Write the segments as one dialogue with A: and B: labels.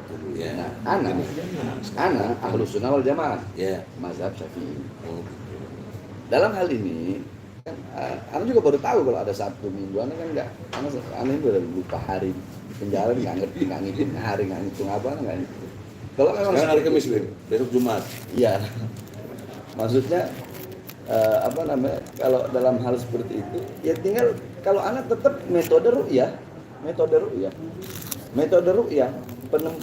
A: 40 ya.
B: Nah, ana Ahlus Sunnah wal Jamaah,
A: Ya.
B: mazhab Syafi'i.
A: Oh,
B: Dalam hal ini kan ana juga baru tahu kalau ada Sabtu Minggu. Ana kan enggak, ana ini udah lupa hari di penjara, nggak ngerti, nggak ngitung hari, nggak ngitung apa, nggak ngitung. Kalau memang
A: sekarang hari
B: seperti
A: Kamis,
B: itu,
A: besok Jumat.
B: iya. Maksudnya apa namanya? Kalau dalam hal seperti itu, ya tinggal kalau anak tetap metode ru'yah,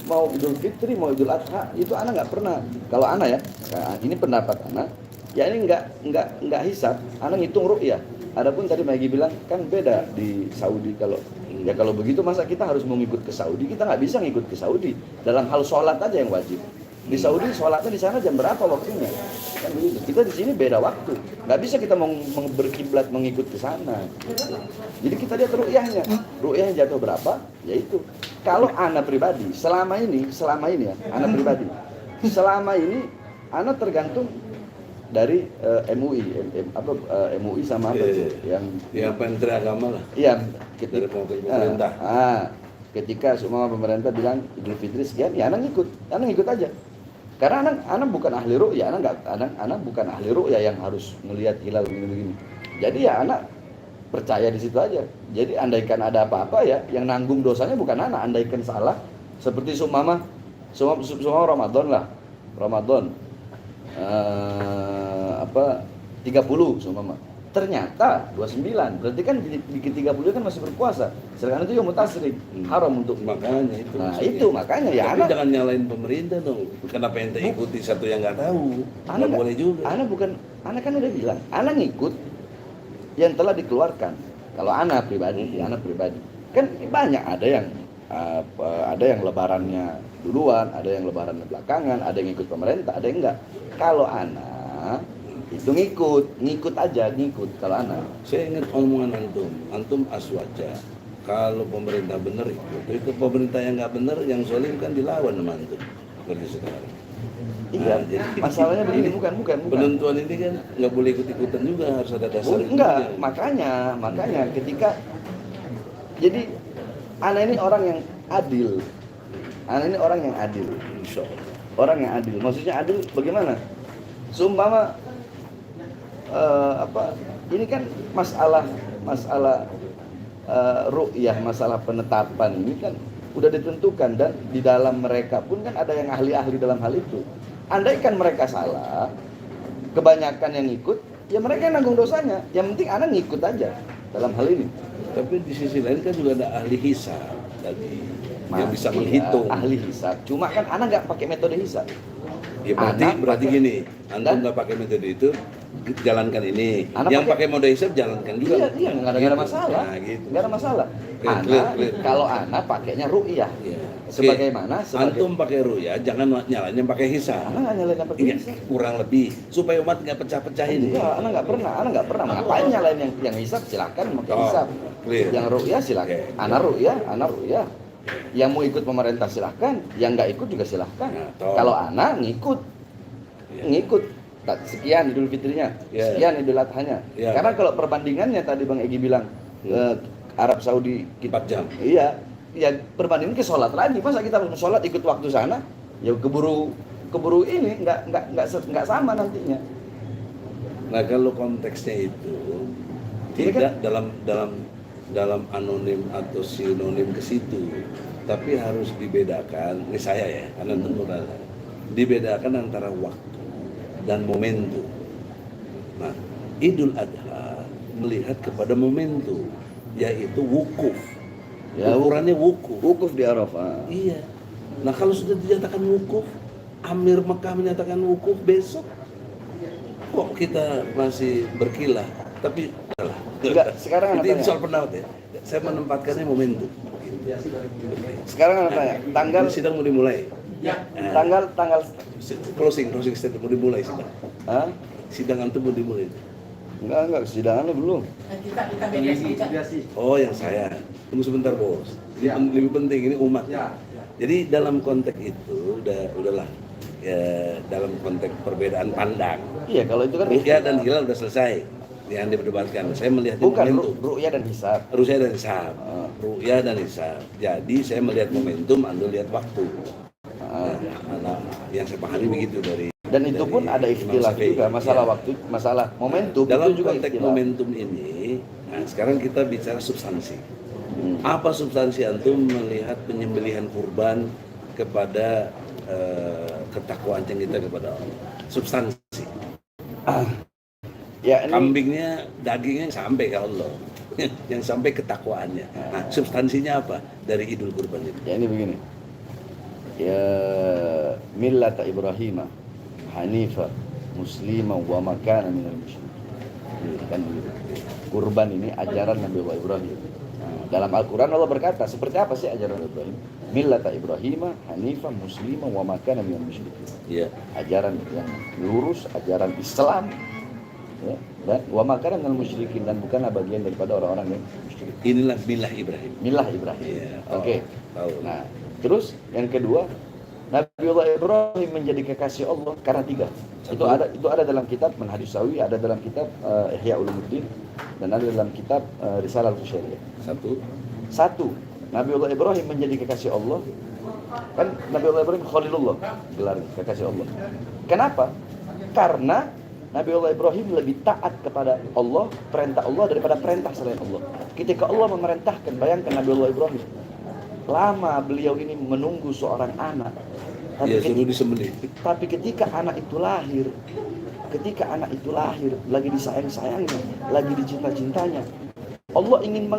B: mau Idul Fitri mau Idul Adha itu anak nggak pernah. Kalau anak ya, nah, ini pendapat anak, ya ini nggak hisab, anak ngitung ru'yah. Adapun tadi Maggie bilang kan beda di Saudi kalau ya kalau begitu masa kita harus mau ngikut ke Saudi, kita nggak bisa ngikut ke Saudi dalam hal sholat aja yang wajib. Di Saudi sholatnya di sana jam berapa waktunya? Kan begitu. Kita di sini beda waktu. Nggak bisa kita mau berkiblat mengikut ke sana. Jadi kita lihat ru'yahnya. Ru'yahnya jatuh berapa? Ya itu. Kalau ana pribadi, selama ini ya, ana pribadi. Selama ini ana tergantung dari MUI, MUI sama apa tuh?
A: Yang Menteri Agama lah.
B: Iya,
A: Dari pemerintah.
B: Ketika semua pemerintah bilang Idul Fitri sekian, ya anak ngikut aja. Karena anak bukan ahli ru'ya, anak bukan ahli ru'ya yang harus melihat hilal begini-begini. Jadi ya anak percaya di situ aja. Jadi andaikan ada apa-apa ya, yang nanggung dosanya bukan anak. Andaikan salah, seperti semua Ramadan lah, Ramadan 30 semua. Ternyata 29, berarti kan di 30 kan masih berpuasa. Sedangkan itu yang mutasrik, haram untuk
A: makanya itu.
B: Nah,
A: maksudnya.
B: itu makanya ya
A: Tapi
B: anak
A: jangan nyalain pemerintah dong. Kenapa ente ikuti satu yang nggak tahu? Nggak boleh juga.
B: Anak kan udah bilang, anak ngikut yang telah dikeluarkan. Kalau anak pribadi, kan banyak ada yang lebarannya duluan, ada yang lebarannya belakangan, ada yang ikut pemerintah, ada yang enggak. Kalau anak itu ngikut aja kalau anak.
A: Saya ingat omongan antum aswaja. Kalau pemerintah benar itu pemerintah yang nggak benar, yang zolim kan dilawan sama antum. Seperti sekarang.
B: Iya,
A: jadi
B: masalahnya begini, bukan.
A: Penentuan ini kan nggak boleh ikut-ikutan juga, harus ada dasar.
B: Enggak, makanya ketika jadi anak ini orang yang adil.
A: Insya Allah.
B: Orang yang adil. Maksudnya adil bagaimana? Seumpama ini kan masalah ru'yah, masalah penetapan ini kan udah ditentukan, dan di dalam mereka pun kan ada yang ahli-ahli dalam hal itu. Andaikan mereka salah, kebanyakan yang ikut, ya mereka yang nanggung dosanya. Yang penting anak ngikut aja dalam hal ini.
A: Tapi di sisi lain kan juga ada ahli hisab tadi yang bisa menghitung.
B: Ahli hisab, cuma kan anak nggak pakai metode hisab.
A: Ya berarti gini, antum nggak pakai metode itu, jalankan ini. Yang pakai mode hisab jalankan juga.
B: Iya, nggak ada masalah.
A: Nah, gitu.
B: Nggak ada masalah.
A: Clear.
B: Kalau anak pakainya ru'yah.
A: Iya.
B: Sebagaimana
A: antum pakai ru'yah, jangan nyalain yang pakai hisab.
B: Anak nggak nyalain yang pakai hisab.
A: Kurang lebih supaya umat nggak pecah-pecahin.
B: Enggak, anak nggak pernah. Ngapain nyalain yang hisab? Silakan pakai hisab. Yang ru'yah silakan. Anak ru'yah. Yang mau ikut pemerintah silahkan, yang nggak ikut juga silahkan. Kalau anak ngikut, sekian Idul Fitrinya, sekian Idul Adhanya. Karena kalau perbandingannya tadi Bang Egy bilang Arab Saudi
A: 4 jam.
B: Iya, ya perbandingan ke sholat lagi. Masa kita harus sholat ikut waktu sana? Ya keburu ini nggak sama nantinya.
A: Nah kalau konteksnya itu tidak dalam anonim atau sinonim ke situ, tapi harus dibedakan. Ini saya ya, karena tentu dibedakan antara waktu dan momentum. Nah, Idul Adha melihat kepada momentum, yaitu wukuf.
B: Ya,
A: ukurannya wukuf.
B: Wukuf di Arafah.
A: Iya. Nah kalau sudah dinyatakan wukuf, Amir Mekah menyatakan wukuf besok, kok kita masih berkilah? Tapi
B: enggak, sekarang
A: itu soal pendapat ya. Saya menempatkannya momentum.
B: Sekarang tanya, tanggal
A: sidang mau dimulai.
B: Ya. Tanggal
A: closing statement mau dimulai sidang.
B: Hah?
A: Sidang antum mau dimulai.
B: Enggak, sidangannya belum.
C: Kita mediasi.
A: Oh, yang saya. Tunggu sebentar, Bos. Ini lebih penting ini umat. Jadi dalam konteks itu udahlah. Ya, dalam konteks perbedaan pandang.
B: Iya, kalau itu kan
A: ru'yah dan hilal udah selesai. yang diperdebatkan. Saya melihat
B: Bukan
A: momentum.
B: ru'yah dan hisab.
A: Ru'yah dan hisab.
B: Ah.
A: Ru'yah dan hisab. Jadi saya melihat momentum, Anda lihat waktu.
B: Ah.
A: Nah, yang saya pahami begitu dari.
B: Dan itu pun ada ikhtilaf juga masalah waktu, masalah momentum.
A: Dalam
B: itu juga
A: konteks
B: ikhtilaf.
A: momentum ini, nah sekarang kita bicara substansi. Apa substansi antum melihat penyembelihan kurban kepada ketakwaan kita kepada Allah? Substansi.
B: Ya, ini
A: Kambingnya, dagingnya sampai ke Allah, yang sampai ketakwaannya. Nah, substansinya apa dari Idul Kurban itu?
B: ya ini begini. Ya millata Ibrahim hanifa muslima wa ma kana minal musyrikin. Kan begitu. Kurban ini ajaran Nabi Allah Ibrahim. Nah, dalam Al-Qur'an Allah berkata, seperti apa sih ajaran Ibrahim? Millata Ibrahim hanifa muslima wa ma kana minal musyrikin.
A: Ya.
B: Ajaran yang lurus, ajaran Islam. Ya, dan wa ma kana minal musyrikin, dan bukanlah bagian daripada orang-orang yang musyrik.
A: Inilah milah Ibrahim.
B: Milah Ibrahim.
A: Iya,
B: Oke.
A: tahu.
B: Nah, terus yang kedua, Nabiullah Ibrahim menjadi kekasih Allah karena tiga. Itu ada dalam kitab Manhajus Sawi, ada dalam kitab Ihya Ulumuddin, dan ada dalam kitab Risalah Al-Qusyariyah. Satu, Nabiullah Ibrahim menjadi kekasih Allah. Kan Nabiullah Ibrahim Khalilullah, gelar kekasih Allah. Kenapa? Karena Nabiullah Ibrahim lebih taat kepada Allah, perintah Allah daripada perintah selain Allah. Ketika Allah memerintahkan, bayangkan Nabiullah Ibrahim, lama beliau ini menunggu seorang anak.
A: Ya, suruh disembelih.
B: Tapi ketika anak itu lahir, lagi disayang-sayangnya, lagi dicinta-cintanya, Allah ingin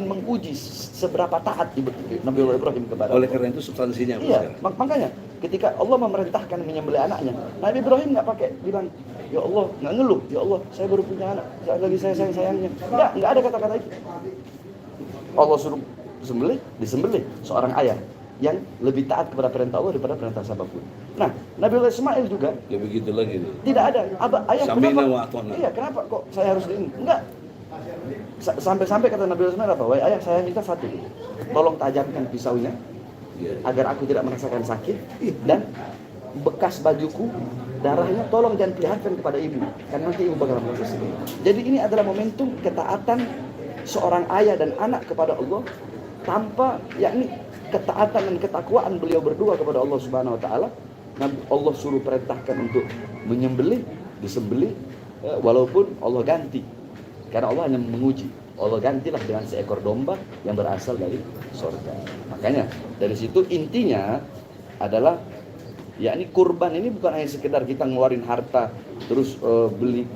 B: menguji seberapa taat Nabiullah Ibrahim kepada Allah.
A: Oleh karena itu substansinya.
B: Iya, makanya ketika Allah memerintahkan menyembelih anaknya, Nabi Ibrahim nggak pakai bilang, ya Allah, nggak ngeluh, ya Allah, saya baru punya anak, lagi sayang-sayangnya. Nggak ada kata-kata itu. Allah suruh disembelih seorang ayah yang lebih taat kepada perintah Allah daripada perintah siapapun. Nah, Nabiullah Ismail juga.
A: Ya begitu lagi.
B: Tidak ada. Ayah
A: Samina
B: kenapa?
A: wa atona.
B: Iya, kenapa kok saya harus ini? Enggak. Sampai kata Nabiullah Ismail apa? Wahai ayah, saya minta satu. Tolong tajamkan pisaunya agar aku tidak merasakan sakit, dan bekas bajuku darahnya tolong jangan perlihatkan kepada ibu, karena nanti ibu bakal merasa sedih. Jadi ini adalah momentum ketaatan seorang ayah dan anak kepada Allah, tanpa yakni ketaatan dan ketakwaan beliau berdua kepada Allah Subhanahu wa taala. Allah suruh perintahkan untuk disembelih, walaupun Allah ganti. Karena Allah hanya menguji. Allah gantilah dengan seekor domba yang berasal dari surga. Makanya dari situ intinya adalah yakni kurban ini bukan hanya sekedar kita ngeluarin harta terus beli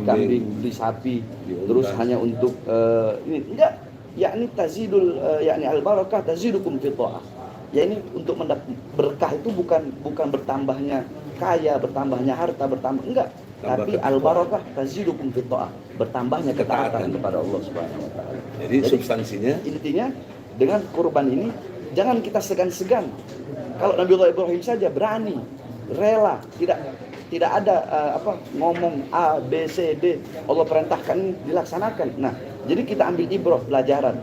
B: kambing, beli sapi, terus hanya untuk ini enggak. Yakni tazidul yakni al-barakah tazidukum fi ta'ah. Ya ini untuk berkah itu bukan bertambahnya kaya, bertambahnya harta, enggak. Tapi al-barakah tazidukum fi ta'ah, bertambahnya ketaatan kepada Allah Subhanahu wa taala.
A: Jadi substansinya
B: intinya dengan kurban ini jangan kita segan-segan. Kalau Nabiullah Ibrahim saja berani, rela, tidak ada ngomong A, B, C, D, Allah perintahkan dilaksanakan. Nah, jadi kita ambil ibrah, pelajaran.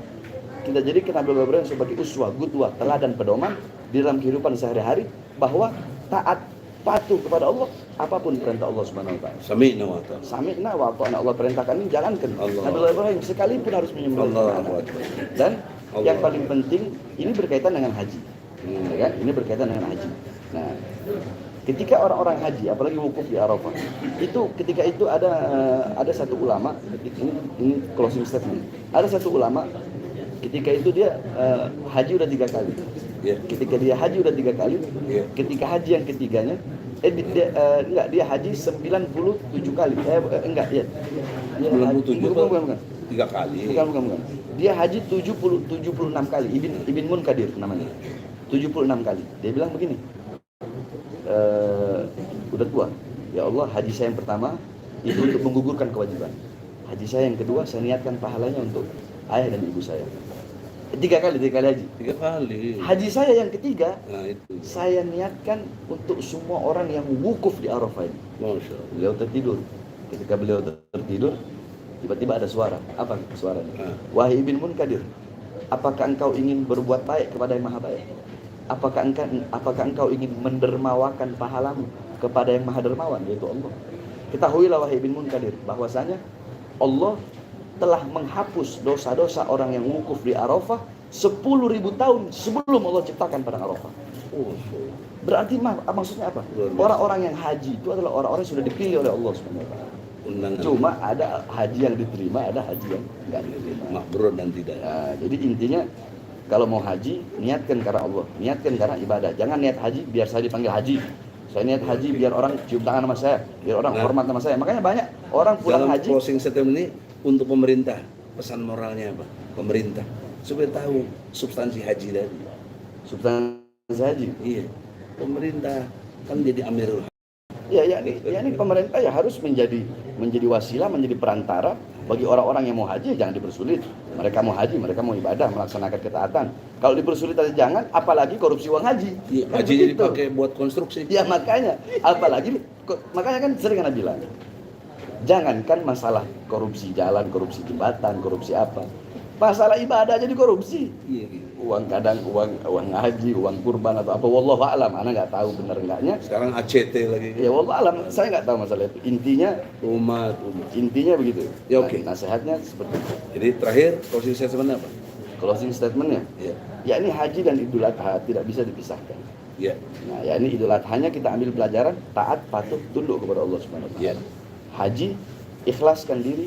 B: Kita jadikan Nabiullah Ibrahim sebagai uswah, qudwah, teladan pedoman di dalam kehidupan sehari-hari, bahwa taat, patuh kepada Allah apapun perintah Allah Subhanahu wa taala. Sami'na wa ata'na. Allah perintahkan ini jalankan. Nabiullah Ibrahim sekalipun harus menyembelih anak. Dan yang paling penting ini berkaitan dengan haji. Ya kan? Ini berkaitan dengan haji. Nah, ketika orang-orang haji, apalagi wukuf di Arafah, itu ketika itu ada satu ulama, ini closing statement. Ada satu ulama ketika itu dia haji udah 3 kali. Ketika dia haji udah 3 kali, ketika haji yang ketiganya dia haji 97 kali. Dia
A: 97 bukan. 3 kali.
B: Bukan. Dia haji 76 kali. Ibn Munkadir namanya. 76 kali. Dia bilang begini. Udah tua. Ya Allah, haji saya yang pertama itu untuk menggugurkan kewajiban. Haji saya yang kedua, saya niatkan pahalanya untuk ayah dan ibu saya. 3 kali haji.
A: 3 kali.
B: Haji saya yang ketiga,
A: Nah, itu.
B: saya niatkan untuk semua orang yang wukuf di Arafah ini.
A: Masya Allah.
B: Beliau tertidur. Ketika beliau tertidur, tiba-tiba ada suara. Apa suaranya? Wahai Ibn Munkadir, apakah engkau ingin berbuat baik kepada yang maha baik? Apakah engkau ingin mendermawakan pahalamu kepada yang maha dermawan, yaitu Allah? Ketahuilah wahai bin Munkadir bahwasanya Allah telah menghapus dosa-dosa orang yang wukuf di Arafah 10.000 tahun sebelum Allah ciptakan padang Arafah.
A: Oh,
B: Berarti maksudnya apa? Orang-orang yang haji itu adalah orang-orang yang sudah dipilih oleh Allah SWT.
A: undangan
B: Cuma ada haji yang diterima, ada haji yang nggak diterima.
A: makbrur dan tidak.
B: Nah, jadi intinya kalau mau haji, niatkan karena Allah, niatkan karena ibadah. Jangan niat haji biar saya dipanggil haji. Saya niat haji biar orang cium tangan sama saya, biar orang
A: Nah.
B: hormat sama saya. Makanya banyak orang pulang
A: Dalam
B: haji.
A: closing statement ini untuk pemerintah, pesan moralnya apa? Pemerintah supaya tahu substansi haji tadi.
B: Substansi haji.
A: Iya, pemerintah kan jadi amirul.
B: Ya, ini pemerintah ya harus menjadi wasilah, menjadi perantara bagi orang-orang yang mau haji. Jangan dipersulit. Mereka mau haji, mereka mau ibadah, melaksanakan ketaatan. Kalau dipersulit aja jangan, apalagi korupsi uang haji.
A: Iya,
B: Kan
A: hajinya
B: begitu.
A: dipakai buat konstruksi.
B: Ya makanya, makanya kan sering Anda bilang, jangankan masalah korupsi jalan, korupsi jembatan, korupsi apa, masalah ibadah aja dikorupsi.
A: Iya, iya.
B: Uang kadang uang haji, uang kurban atau apa, wallahu a'lam, Anda nggak tahu benar enggaknya.
A: Sekarang ACT lagi.
B: Ya wallahu a'lam, saya nggak tahu masalah itu.
A: Umat.
B: Intinya begitu.
A: Ya, oke.
B: Nasihatnya seperti itu.
A: Jadi terakhir closing statement apa?
B: Closing statementnya,
A: Iya.
B: ya ini haji dan Idul Adha tidak bisa dipisahkan.
A: Iya.
B: Nah, ya ini Idul Adhanya kita ambil pelajaran taat, patuh, tunduk kepada Allah Subhanahu wa taala.
A: Iya.
B: Haji, ikhlaskan diri